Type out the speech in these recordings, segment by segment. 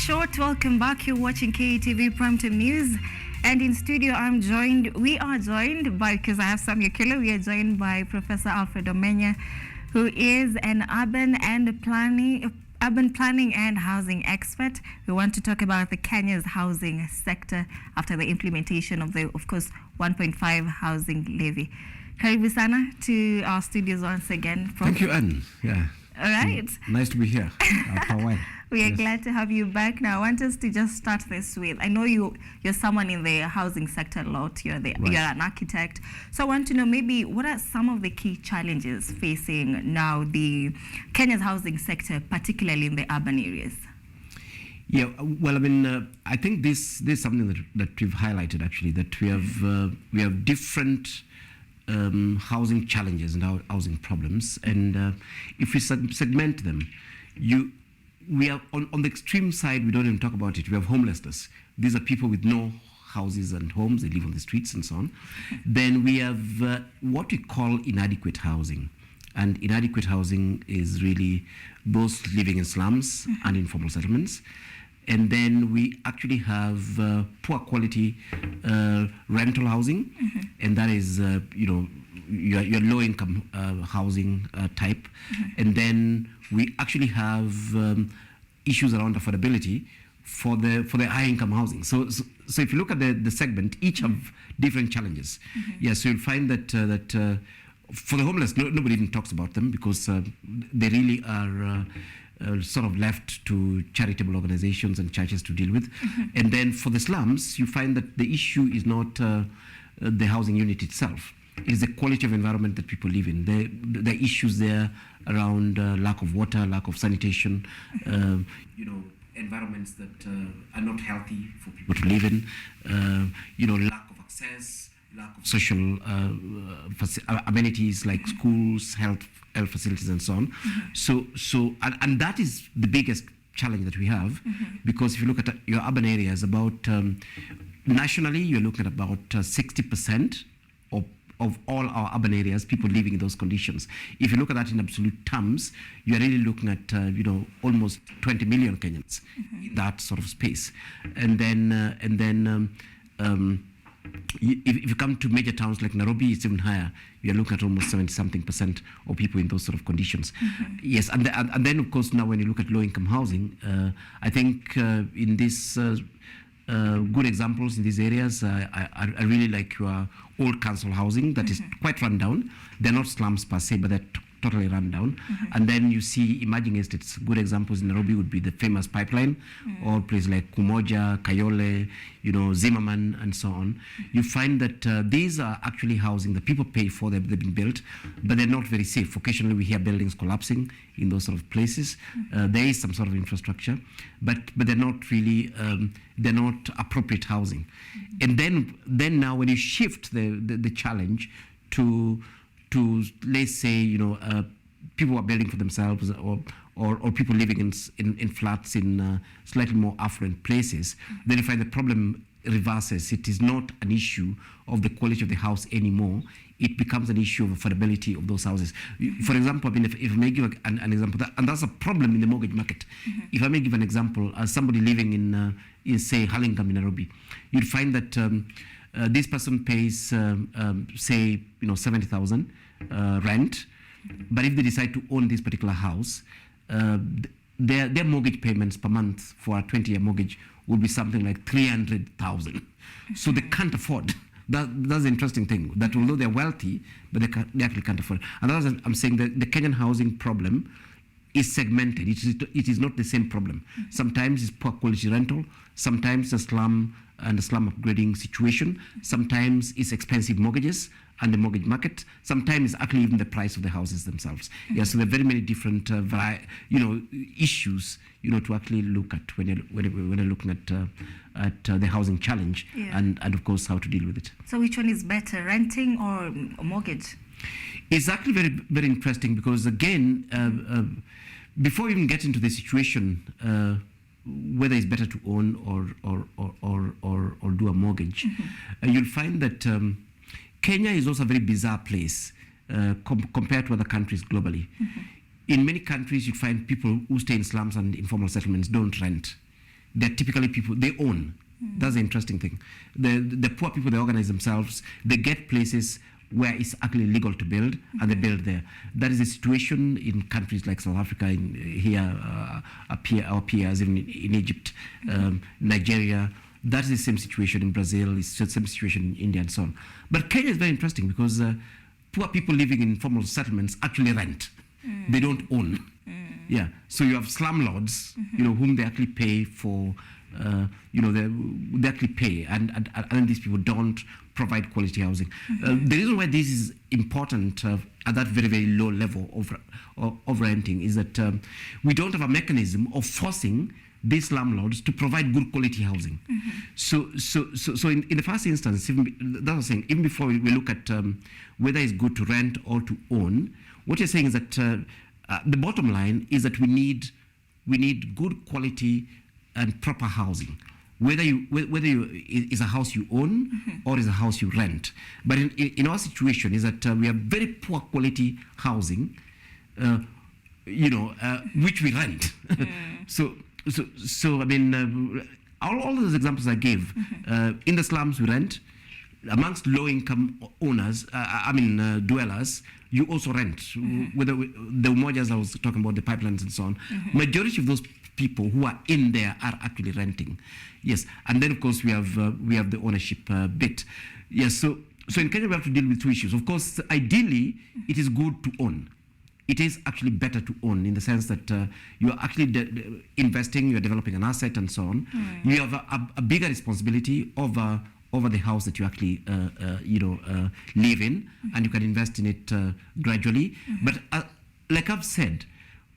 short welcome back. You're watching KUTV Primetime News. And in studio, we are joined by, because I have Sam Yukilo, we are joined by Professor Alfred Omenya, who is an urban planning and housing expert. We want to talk about the Kenya's housing sector after the implementation of the, of course, 1.5 housing levy. Karibu sana to our studios once again. Thank you, Anne. Yeah. All right. Nice to be here. After a while. We are glad to have you back. Now, I want us to just start this with, I know you're someone in the housing sector a lot. You're an architect. So I want to know maybe what are some of the key challenges facing now the Kenya's housing sector, particularly in the urban areas? Yeah, well, I mean, I think this is something that we've highlighted actually, that we have different housing challenges and housing problems, and if we segment them, we are on the extreme side. We don't even talk about it. We have homelessness. These are people with no houses and homes. They live on the streets and so on. Then we have what we call inadequate housing, and inadequate housing is really both living in slums and informal settlements. And then we actually have poor quality rental housing, and that is, your low income housing type. And then we actually have issues around affordability for the high income housing. So if you look at the segment, each have different challenges. Yeah, so you'll find that for the homeless, nobody even talks about them because they really are sort of left to charitable organizations and churches to deal with. And then for the slums, you find that the issue is not the housing unit itself. It is the quality of environment that people live in. The issues there around lack of water, lack of sanitation, environments that are not healthy for people to live in, lack of access, lack of social amenities like schools, health facilities, and so on. And that is the biggest challenge that we have, because if you look at your urban areas, about nationally, you're looking at about 60% of all our urban areas, people living in those conditions. If you look at that in absolute terms, you're really looking at almost 20 million Kenyans in that sort of space. And then if you come to major towns like Nairobi, it's even higher. You're looking at almost 70-something% of people in those sort of conditions. Yes, and then of course now when you look at low-income housing, I think in this good examples in these areas, I really like your old council housing that is quite run down. They're not slums per se, but they're totally run down. And then you see emerging estates. Good examples in Nairobi would be the famous Pipeline, or places like Kumoja, Kayole, Zimmerman, and so on. You find that these are actually housing that people pay for. They've been built, but they're not very safe. Occasionally we hear buildings collapsing in those sort of places. There is some sort of infrastructure, but they're not really, they're not appropriate housing. And then now when you shift the challenge to let's say people are building for themselves, or people living in flats in slightly more affluent places, then you find the problem reverses. It is not an issue of the quality of the house anymore. It becomes an issue of affordability of those houses. For example, I mean, if I may give an example, and that's a problem in the mortgage market. If I may give an example, as somebody living in say Hurlingham in Nairobi, you'd find that this person pays say 70,000 rent, but if they decide to own this particular house, their mortgage payments per month for a 20-year mortgage would be something like 300,000. So they can't afford. That's the interesting thing, that although they're wealthy, but they actually can't afford. And that's I'm saying that the Kenyan housing problem is segmented. It is not the same problem. Sometimes it's poor quality rental, sometimes a slum and a slum upgrading situation, sometimes it's expensive mortgages and the mortgage market, sometimes it's actually even the price of the houses themselves. Yeah, so there are very many different issues to actually look at when you're looking at the housing challenge, and of course how to deal with it. So which one is better, renting or mortgage? It's actually very, very interesting, because again, before we even get into the situation, whether it's better to own or do a mortgage, you'll find that Kenya is also a very bizarre place compared to other countries globally. In many countries, you find people who stay in slums and informal settlements don't rent. they're typically people, they own. That's the interesting thing. The poor people, they organize themselves, they get places where it's actually legal to build, and they build there. That is the situation in countries like South Africa, our peers, in Egypt, Nigeria. That is the same situation in Brazil, it's the same situation in India and so on. But Kenya is very interesting because poor people living in informal settlements actually rent. They don't own. Yeah, so you have slumlords, whom they actually pay for, they actually pay, and these people don't provide quality housing. The reason why this is important at that very, very low level of renting is that we don't have a mechanism of forcing these slumlords to provide good quality housing. So in the first instance, that was saying, even before we look at whether it's good to rent or to own, what you're saying is that the bottom line is that we need good quality and proper housing, whether you is a house you own or is a house you rent. But in our situation is that we have very poor quality housing, which we rent. So I mean, all those examples I gave, in the slums we rent, amongst low-income owners, dwellers, you also rent. Whether the Omenyas I was talking about, the pipelines and so on, majority of those people who are in there are actually renting. Yes, and then of course we have the ownership bit. Yes, so in Kenya we have to deal with two issues. Of course, ideally it is good to own. It is actually better to own in the sense that you are actually investing, you are developing an asset and so on. You have a bigger responsibility over the house that you actually live in, and you can invest in it gradually. But like I've said,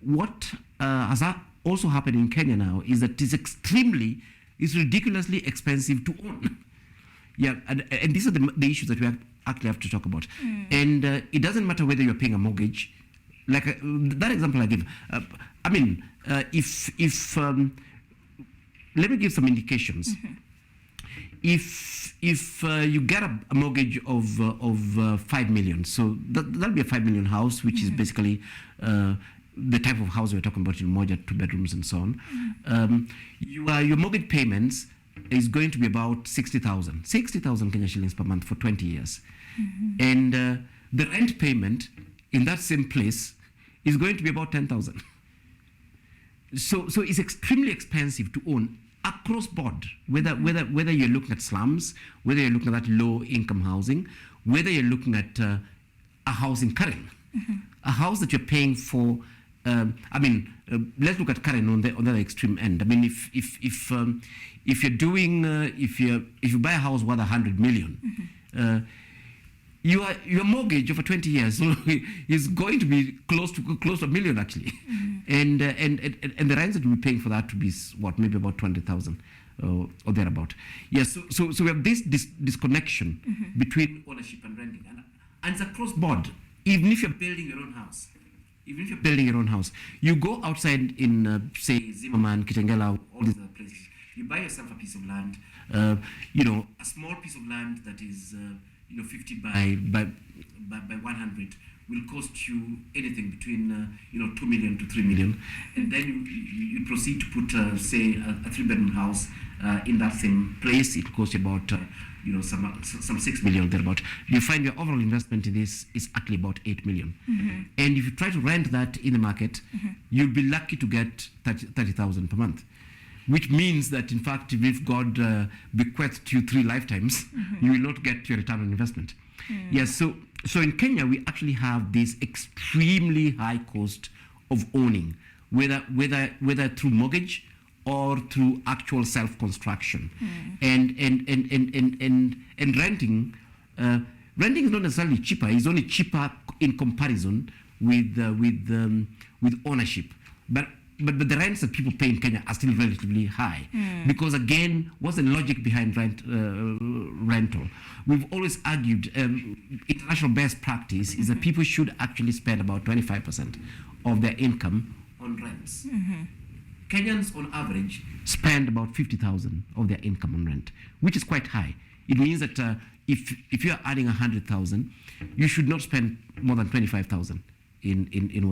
what has also happened in Kenya now is that it's ridiculously expensive to own. Yeah, and these are the issues that we actually have to talk about. And it doesn't matter whether you're paying a mortgage. Like that example I give. Let me give some indications. If you get a mortgage of 5 million, so that'll be a 5 million house, which is basically the type of house we're talking about in Umoja, 2 bedrooms and so on. Your mortgage payments is going to be about 60,000 Kenya shillings per month for 20 years. And the rent payment in that same place is going to be about 10,000. So it's extremely expensive to own across board, whether you're looking at slums, whether you're looking at that low income housing, whether you're looking at a house in Karen, a house that you're paying for. Let's look at Karen on the extreme end. I mean, if you buy a house worth 100 million, your mortgage over 20 years is going to be close to $1 million actually, and the rents that we're paying for that to be what, maybe about 20,000 or thereabout. Yes, so we have this disconnection between ownership and renting, and it's across board. Even if you're building your own house, you go outside in say Zimmerman, Kitengela, all these other places. You buy yourself a piece of land, a small piece of land that is 50 by 100 will cost you anything between 2 million to 3 million, and then you proceed to put say a 3-bedroom house in that same place. It costs you about some 6 million thereabout. You find your overall investment in this is actually about 8 million. And if you try to rent that in the market, you'll be lucky to get 30,000 per month. Which means that, in fact, if God bequeathed you 3 lifetimes, you will not get your return on investment. Yes, so in Kenya, we actually have this extremely high cost of owning, whether through mortgage or through actual self-construction. And renting is not necessarily cheaper. It's only cheaper in comparison with ownership. But the rents that people pay in Kenya are still relatively high. Because again, what's the logic behind rental? We've always argued international best practice is that people should actually spend about 25% of their income on rents. Kenyans on average spend about 50,000 of their income on rent, which is quite high. It means that if you are earning 100,000, you should not spend more than 25,000 in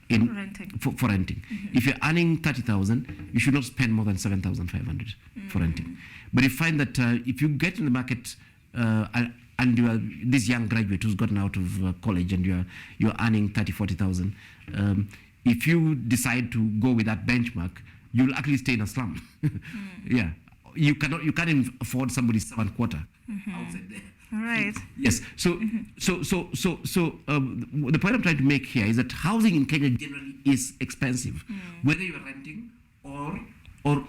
in renting. For renting. If you're earning 30,000, you should not spend more than 7,500 for renting. But you find that if you get in the market and you are this young graduate who's gotten out of college and you're earning 30, 40,000, if you decide to go with that benchmark, you'll actually stay in a slum. Yeah, you can't afford somebody's 7 quarter outside there. All right. Yes. So, the point I'm trying to make here is that housing in Kenya generally is expensive, whether you're renting or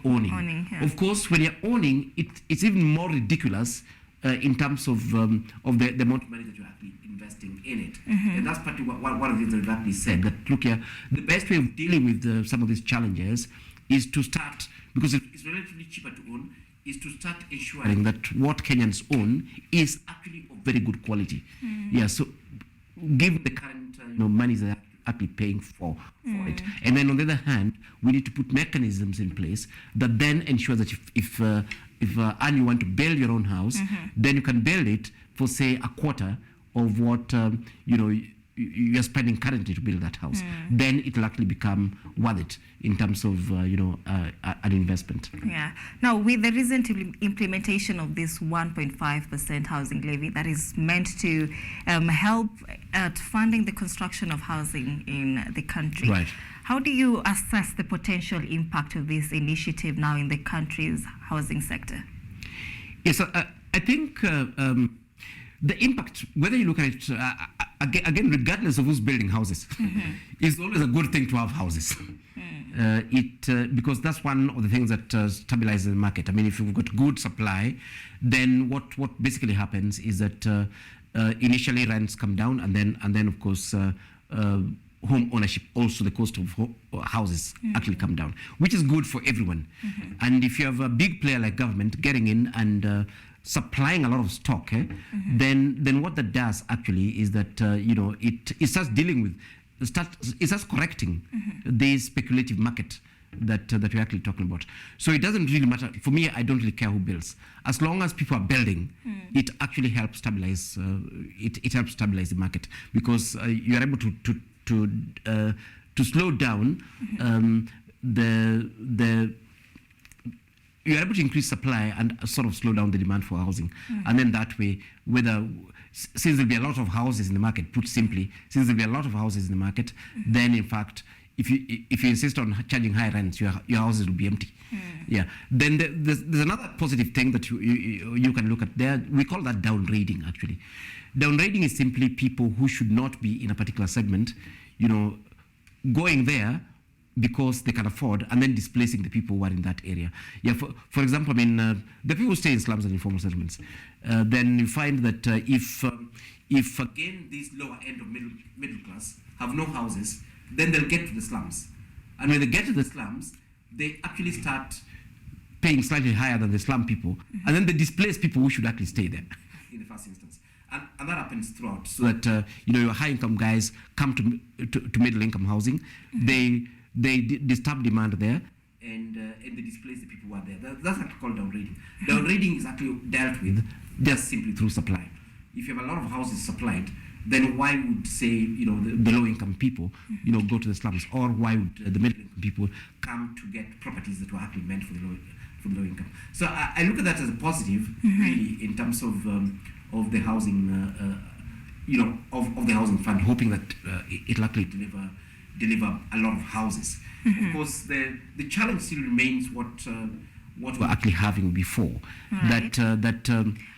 owning. Yeah. Of course, when you're owning, it's even more ridiculous in terms of the amount of money that you're actually investing in it. And that's partly one of the things that we've actually said, that look here, the best way of dealing with some of these challenges is to start, because it's relatively cheaper to own, is to start ensuring that what Kenyans own is actually of very good quality. Yeah, so give the current money that are actually paying for it. And then on the other hand, we need to put mechanisms in place that then ensure that if you want to build your own house, then you can build it for, say, a quarter of what you're spending currently to build that house. Then it will actually become worth it in terms of an investment. Yeah. Now, with the recent implementation of this 1.5% housing levy that is meant to help at funding the construction of housing in the country, right, how do you assess the potential impact of this initiative now in the country's housing sector? Yes, I think the impact, whether you look at it, again, regardless of who's building houses, it's always a good thing to have houses. Because that's one of the things that stabilizes the market. I mean, if you've got good supply, then what basically happens is that initially rents come down, and then of course home ownership, also the cost of houses actually come down, which is good for everyone. And if you have a big player like government getting in and supplying a lot of stock, then what that does actually is that it starts dealing with, it starts correcting the speculative market that we're actually talking about. So it doesn't really matter for me. I don't really care who builds, as long as people are building. It actually helps stabilize. It helps stabilize the market, because you are able to slow down you're able to increase supply and sort of slow down the demand for housing. And then that way, since there'll be a lot of houses in the market, put simply, since there'll be a lot of houses in the market, then in fact, if you insist on charging high rents, your houses will be empty. Yeah. Then there's another positive thing that you can look at there. We call that downgrading, actually. Downgrading is simply people who should not be in a particular segment, going there because they can afford, and then displacing the people who are in that area. Yeah, for example, I mean, the people who stay in slums and informal settlements, then you find that if again these lower end of middle class have no houses, then they'll get to the slums. And when they get to the slums, they actually start paying slightly higher than the slum people, and then they displace people who should actually stay there in the first instance. And that happens throughout, so that your high-income guys come to middle-income housing, they disturb demand there, and they displace the people who are there. That's actually called downgrading. Downgrading is actually dealt with just simply through supply. If you have a lot of houses supplied, then why would, say, the low-income people, go to the slums, or why would the middle-income people come to get properties that were actually meant for the low income? So I look at that as a positive, really, in terms of the housing, of the housing fund, hoping that it'll actually deliver a lot of houses. Of course, the challenge still remains what we're actually having before. Right. That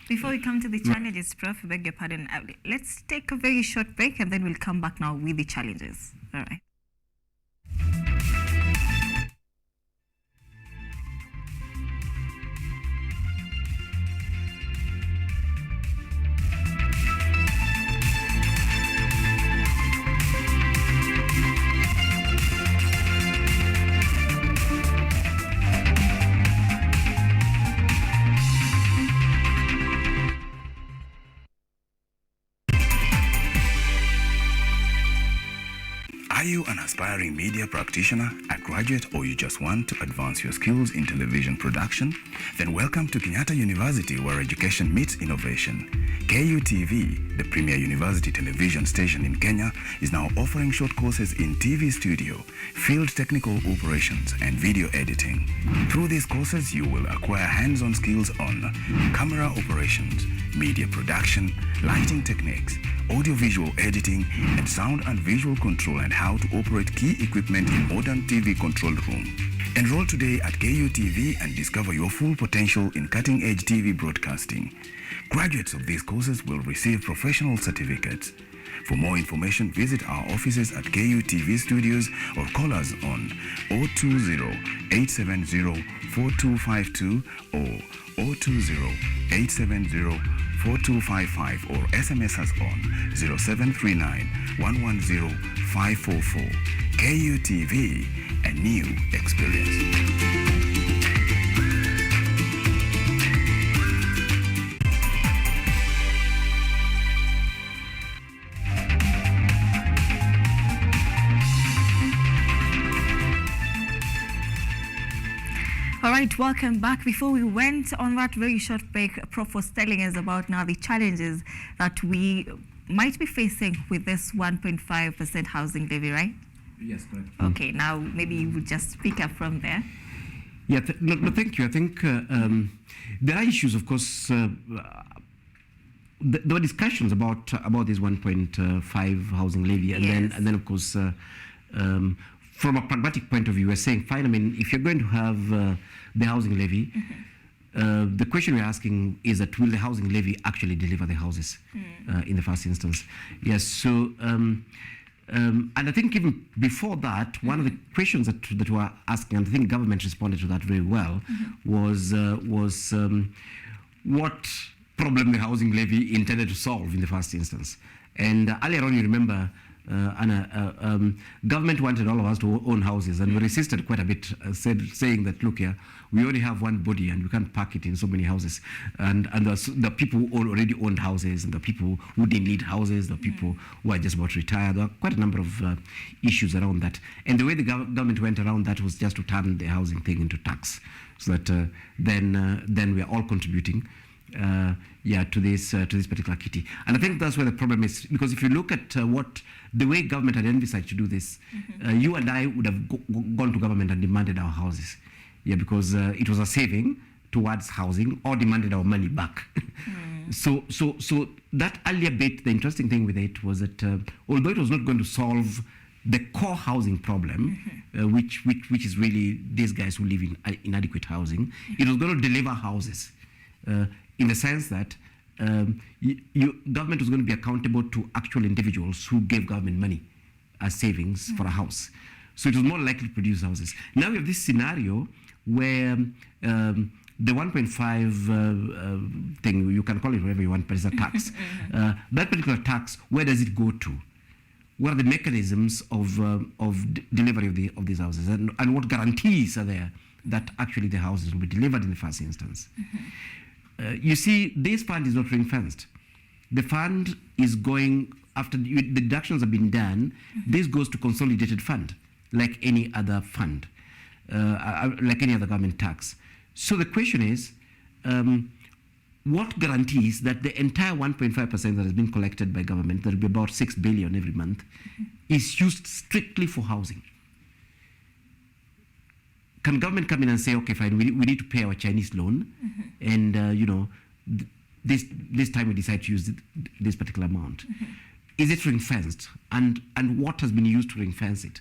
before we come to the challenges, Prof, I beg your pardon. Let's take a very short break, and then we'll come back now with the challenges. All right. Are you an aspiring media practitioner, a graduate, or you just want to advance your skills in television production? Then welcome to Kenyatta University, where education meets innovation. KUTV, the premier university television station in Kenya, is now offering short courses in TV studio, field technical operations, and video editing. Through these courses, you will acquire hands-on skills on camera operations, media production, lighting techniques, audiovisual editing, and sound and visual control, and how to operate key equipment in modern TV control room. Enroll today at KUTV and discover your full potential in cutting-edge TV broadcasting. Graduates of these courses will receive professional certificates. For more information, visit our offices at KUTV Studios or call us on 020-870-4252 or 020-870-4255 or SMS us on 0739-110-544. KUTV, a new experience. All right, welcome back. Before we went on that very short break, Prof was telling us about now the challenges that we might be facing with this 1.5% housing levy, right? Yes, correct. Okay, now maybe you would just pick up from there. Yeah, no, thank you. I think there are issues, of course. There were discussions about this 1.5 housing levy, and Yes. then of course, from a pragmatic point of view, we're saying, fine. I mean, if you're going to have the housing levy, the question we're asking is that will the housing levy actually deliver the houses in the first instance? Yes. So. And I think even before that, one of the questions that we were asking, and I think government responded to that very well, was what problem the housing levy intended to solve in the first instance. And earlier on, you remember, Anna, government wanted all of us to own houses, and we resisted quite a bit, saying that, look here, we only have one body and we can't park it in so many houses. And the people who already owned houses, and the people who didn't need houses, the people who are just about to retire. There are quite a number of issues around that. And the way the government went around that was just to turn the housing thing into tax, so that then we are all contributing to this particular kitty. And I think that's where the problem is, because if you look at the way government had envisaged to do this, you and I would have gone to government and demanded our houses, because it was a saving towards housing, or demanded our money back. So that earlier bit, the interesting thing with it was that although it was not going to solve the core housing problem, which is really these guys who live in inadequate housing, it was going to deliver houses. In the sense that government was going to be accountable to actual individuals who gave government money as savings for a house. So it was more likely to produce houses. Now we have this scenario where the 1.5 thing, you can call it whatever you want, but it's a tax. That particular tax, where does it go to? What are the mechanisms of delivery of these houses? And what guarantees are there that actually the houses will be delivered in the first instance? You see, this fund is not ring-fenced. The fund is going, after the deductions have been done, this goes to consolidated fund, like any other fund, like any other government tax. So the question is, what guarantees that the entire 1.5% that has been collected by government, that will be about 6 billion every month, is used strictly for housing? Can government come in and say, okay, fine, we need to pay our Chinese loan, and this time we decide to use this particular amount? Is it ring-fenced? And what has been used to ring-fence it?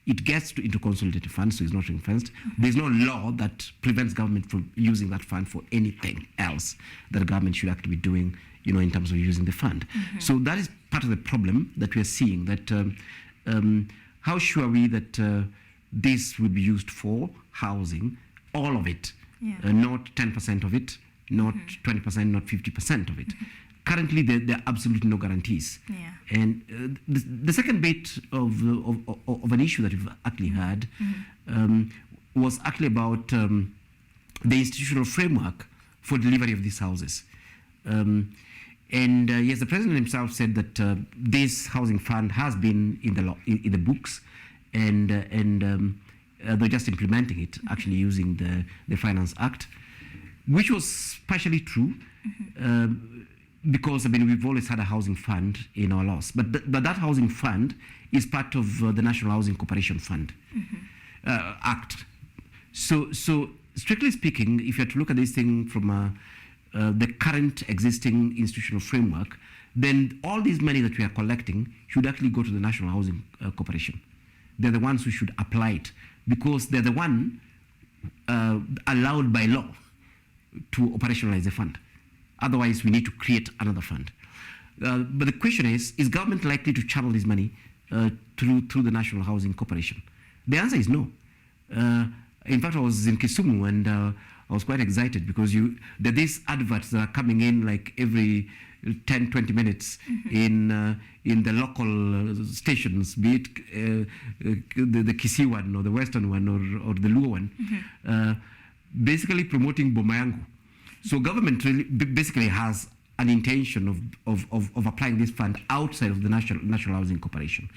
It gets into consolidated funds, so it's not ring-fenced. There's no law that prevents government from using that fund for anything else that the government should actually be doing, in terms of using the fund. So that is part of the problem that we are seeing. That how sure are we that this will be used for housing, all of it, not 10% of it, not 20%, not 50% of it. Currently, there are absolutely no guarantees. And the second bit of an issue that we've actually had was actually about the institutional framework for delivery of these houses. And yes, the president himself said that this housing fund has been in the law, in the books, and they're just implementing it, actually using the Finance Act, which was partially true, because I mean we've always had a housing fund in our laws, but that housing fund is part of the National Housing Corporation Fund Act. So strictly speaking, if you have to look at this thing from the current existing institutional framework, then all this money that we are collecting should actually go to the National Housing Corporation. They're the ones who should apply it, because they're the one allowed by law to operationalize the fund. Otherwise, we need to create another fund. But the question is government likely to channel this money through the National Housing Corporation? The answer is no. In fact, I was in Kisumu, and I was quite excited because there are these adverts that are coming in like every 10, 20 minutes in the local stations, be it the Kisii one or the Western one or the Luo one, basically promoting Bomayangu. So government really basically has an intention of applying this fund outside of the National Housing Corporation.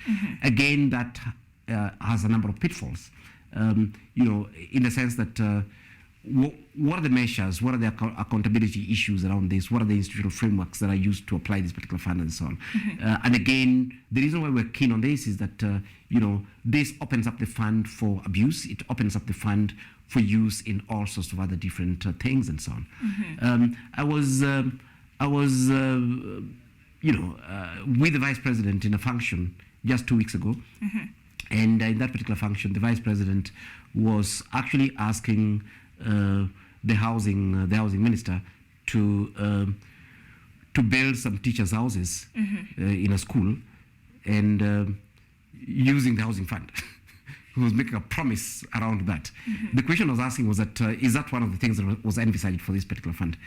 Again, that has a number of pitfalls, in the sense that what are the measures, what are the accountability issues around this, what are the institutional frameworks that are used to apply this particular fund and so on. And again, the reason why we're keen on this is that, this opens up the fund for abuse, it opens up the fund for use in all sorts of other different things and so on. I was with the Vice President in a function just 2 weeks ago, and in that particular function, the Vice President was actually asking the housing minister to build some teachers' houses in a school, and using the housing fund. He was making a promise around that. The question I was asking was that is that one of the things that was envisaged for this particular fund?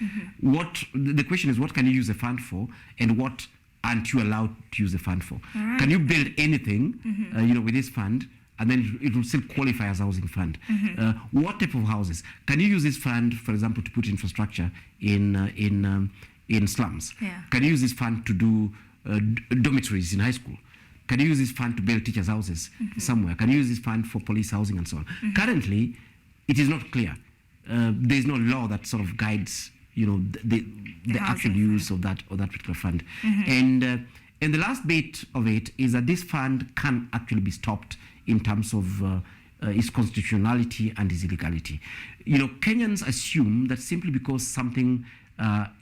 The question is, what can you use the fund for, and what aren't you allowed to use the fund for? Right. Can you build anything, with this fund, and then it will still qualify as a housing fund? What type of houses? Can you use this fund, for example, to put infrastructure in slums? Yeah. Can you use this fund to do dormitories in high school? Can you use this fund to build teachers' houses somewhere? Can you use this fund for police housing and so on? Currently, it is not clear. There is no law that sort of guides, the actual use of that particular fund. And the last bit of it is that this fund can actually be stopped in terms of its constitutionality and its illegality. Kenyans assume that simply because something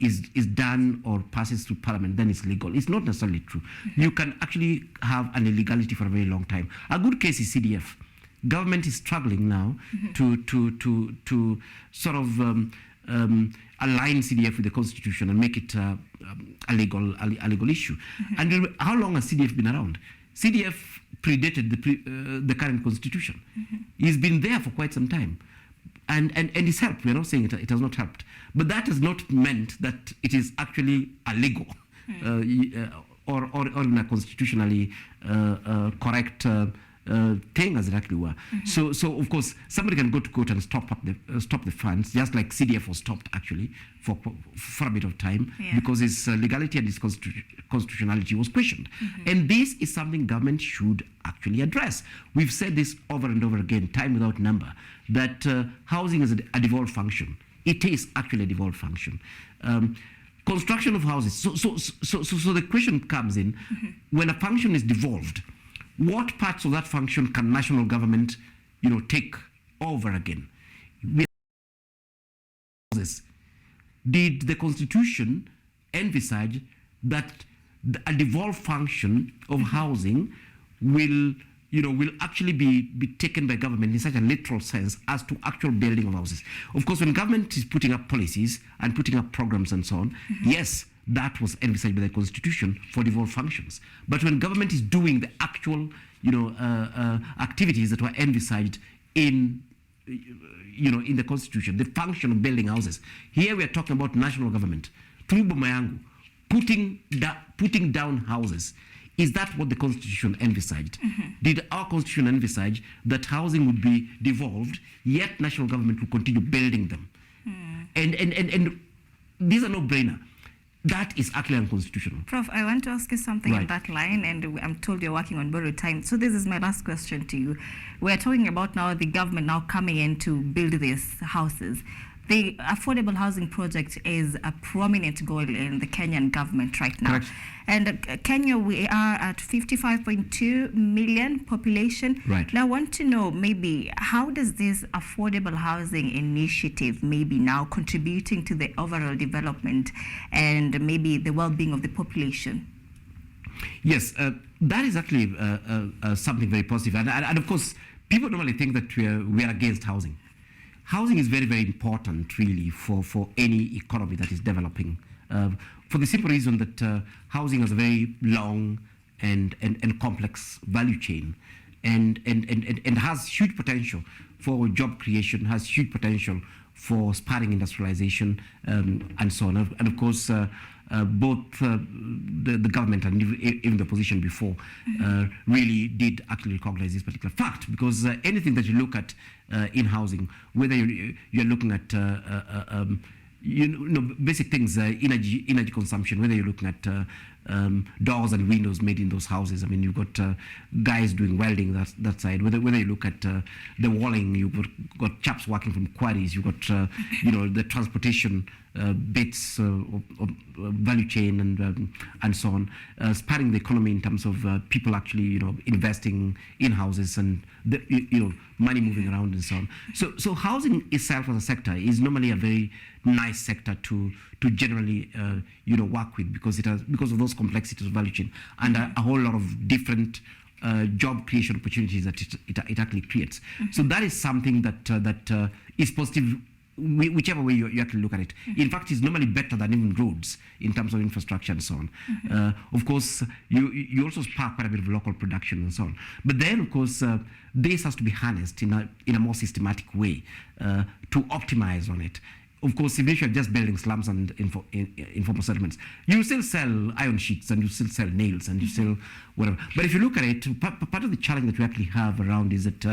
is done or passes through parliament, then it's legal. It's not necessarily true. You can actually have an illegality for a very long time. A good case is CDF. Government is struggling now to sort of align CDF with the constitution and make it a legal issue. And how long has CDF been around? CDF predated the current constitution. It's been there for quite some time. And it's helped. We're not saying it has not helped. But that has not meant that it is actually illegal or in a constitutionally correct thing as it actually were. So of course, somebody can go to court and stop the funds, just like CDF was stopped actually for a bit of time, because its legality and its constitutionality was questioned. And this is something government should actually address. We've said this over and over again, time without number, that housing is a devolved function. It is actually a devolved function. Construction of houses. So the question comes in, when a function is devolved, what parts of that function can national government, take over again? Did the Constitution envisage that a devolved function of housing will actually be taken by government in such a literal sense as to actual building of houses? Of course, when government is putting up policies and putting up programs and so on, yes, that was envisaged by the Constitution for devolved functions. But when government is doing the actual, activities that were envisaged in the Constitution, the function of building houses, here we are talking about national government through Bomayangu putting down houses. Is that what the Constitution envisaged? Did our Constitution envisage that housing would be devolved, yet national government would continue building them? And these are no-brainer. that is actually unconstitutional. Prof, I want to ask you something Right. on that line, and I'm told you're working on borrowed time. So this is my last question to you. We're talking about now the government now coming in to build these houses. The affordable housing project is a prominent goal in the Kenyan government right now. Correct. And Kenya, we are at 55.2 million population. Right. Now, I want to know maybe how does this affordable housing initiative maybe now contributing to the overall development and maybe the well-being of the population? Yes, that is actually something very positive. And of course, people normally think that we are against housing. Housing is very, very important, really, for any economy that is developing. For the simple reason that housing has a very long and complex value chain, and has huge potential for job creation, has huge potential for spurring industrialization, and so on. And of course, both the government and even the opposition before really did actually recognize this particular fact, because anything that you look at in housing, whether you're looking at basic things, energy consumption, whether you're looking at doors and windows made in those houses. I mean, you've got guys doing welding that side. Whether you look at the walling, you've got chaps working from quarries. You've got the transportation bits of value chain and so on, spurring the economy in terms of people actually investing in houses and money moving around and so on. So housing itself as a sector is normally a very nice sector to generally work with, because of those complexities of value chain and a whole lot of different job creation opportunities that it actually creates. So that is something that is positive, whichever way you actually look at it. In fact, it's normally better than even roads in terms of infrastructure and so on. Of course, you also spark quite a bit of local production and so on. But then, of course, this has to be harnessed in a more systematic way to optimize on it. Of course, if you're just building slums and informal settlements, you still sell iron sheets and you still sell nails and you still whatever. But if you look at it, part of the challenge that we actually have around is that,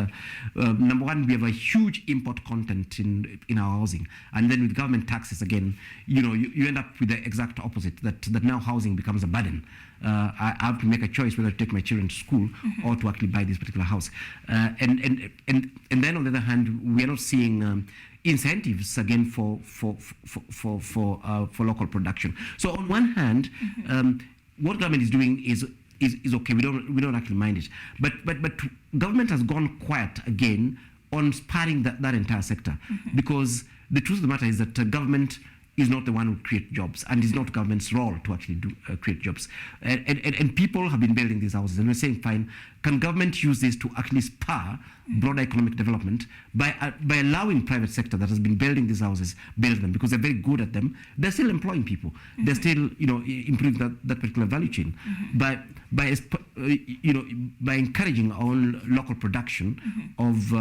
number one, we have a huge import content in our housing. And then with government taxes, again, you end up with the exact opposite, that now housing becomes a burden. I have to make a choice whether to take my children to school or to actually buy this particular house. And then on the other hand, we are not seeing incentives again for local production. So on one hand, what government is doing is okay. We don't actually mind it, but government has gone quiet again on spurring that entire sector, because the truth of the matter is that government is not the one who create jobs, and it's not government's role to actually create jobs. And people have been building these houses, and we're saying, fine, can government use this to actually spur broader economic development by allowing private sector that has been building these houses build them, because they're very good at them. They're still employing people. They're still improving that particular value chain by encouraging our own local production of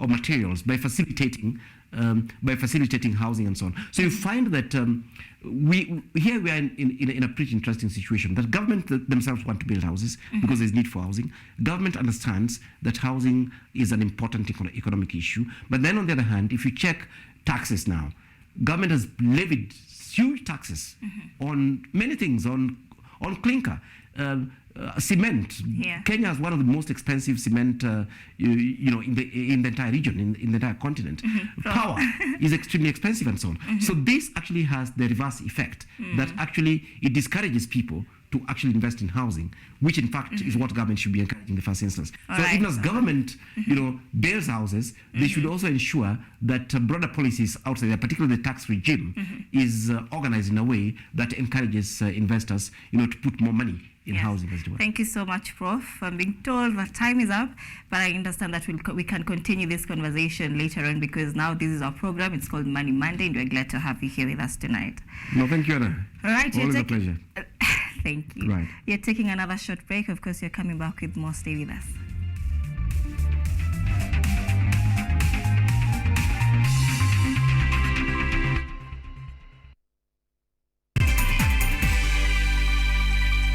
materials, by facilitating housing and so on. So you find that we are in a pretty interesting situation, that government themselves want to build houses because there's need for housing. Government understands that housing is an important economic issue. But then on the other hand, if you check taxes now, government has levied huge taxes on many things, on clinker, cement. Yeah. Kenya is one of the most expensive cement, in the entire region, in the entire continent. Power is extremely expensive and so on. So this actually has the reverse effect, that actually it discourages people to actually invest in housing, which in fact is what government should be encouraging in the first instance. So even as government, builds houses, they should also ensure that broader policies outside there, particularly the tax regime, is organized in a way that encourages investors, to put more money in housing as well. Thank you so much, Prof. I'm being told that time is up, but I understand that we can continue this conversation later on, because now this is our program. It's called Money Monday, and we're glad to have you here with us tonight. No, thank you, Anna. All right, always a pleasure. Thank you. Right. You're taking another short break. Of course, you're coming back with more. Stay with us.